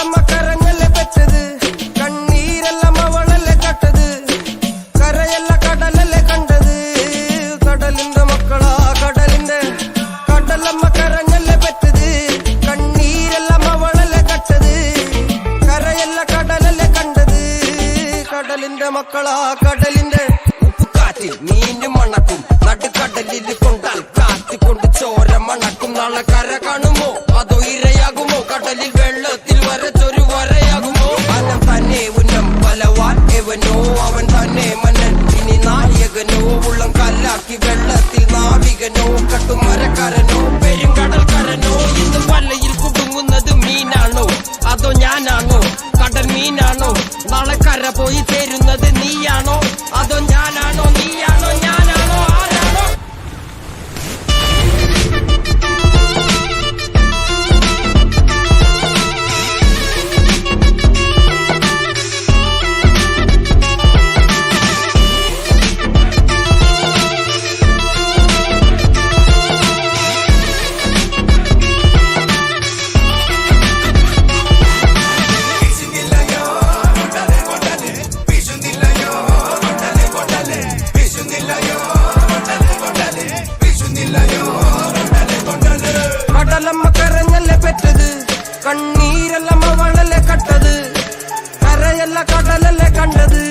കടലമ്മ കരഞ്ഞല്ലേ പെറ്റത്, കണ്ണീരെല്ലാം അവളല്ലേ കട്ടത്, കരയല്ല കടലല്ലേ കണ്ടത്, കടലിന്റെ മക്കളാ കടലിന്റെ. കടലമ്മ കരഞ്ഞല്ലേ പെറ്റത്, കണ്ണീരെല്ലാം അവളല്ലേ കട്ടത്, കരയല്ല കടലല്ലേ കണ്ടത്, കടലിന്റെ മക്കളാ കടലിന്റെ. ഉപ്പുകാറ്റിൽ മീനും മണക്കും, നടുക്കടലിൽ കൊണ്ടാൽ കാറ്റ് കൊണ്ട് ചോര മണക്കും. നാളെ കര കാണുമോ അതോ ഇരയാകുമോ, കടലിൽ വെള്ളത്തിൽ വരച്ചൊരു വരയാകുമോ. അനം തന്നെ ഉന്നം ബലവാൻ എവനോ, അവൻ തന്നെ മന്നൻ ഇനി നായകനോ. ഉള്ളം കല്ലാക്കി വെള്ളത്തിൽ നാവികനോ, കട്ടുമരക്കാരനോ പെരുങ്കടൽക്കാരനോ. ഇന്ന് വലയിൽ കുടുങ്ങുന്നത് മീനാണോ അതോ ഞാനാണോ, കടൽ മീനാണോ. നാളെ കര പോയി ചേരുന്നത് നീയാണോ അതോ ഞാനാണോ, നീയാണോ ഞാനാണോ, ആരാണോ. കടലമ്മ കരഞ്ഞല്ലേ പെറ്റത്, കണ്ണീരെല്ലാം അവളല്ലേ കട്ടത്, കരയല്ല കടലല്ലേ കണ്ടത്,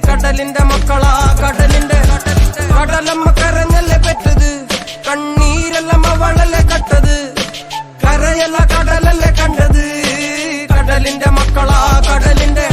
കടലിന്റെ മക്കളാ കടലിന്റെ. കടലമ്മ കരഞ്ഞല്ലേ പെറ്റത്, കണ്ണീരെല്ലാം അവളല്ലേ കട്ടത്, കരയല്ല കടലല്ലേ കണ്ടത്, കടലിന്റെ മക്കളാ കടലിന്റെ.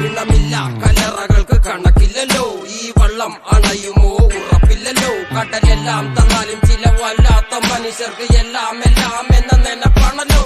ഇണമില്ല കലറകൾക്ക് കണക്കില്ലല്ലോ, ഈ വള്ളം അണയുമോ ഉറപ്പില്ലല്ലോ. കടലെല്ലാം തന്നാലും ചില വല്ലാത്ത മനുഷ്യർക്ക് എല്ലാം എല്ലാം എന്ന നിലപ്പാണല്ലോ.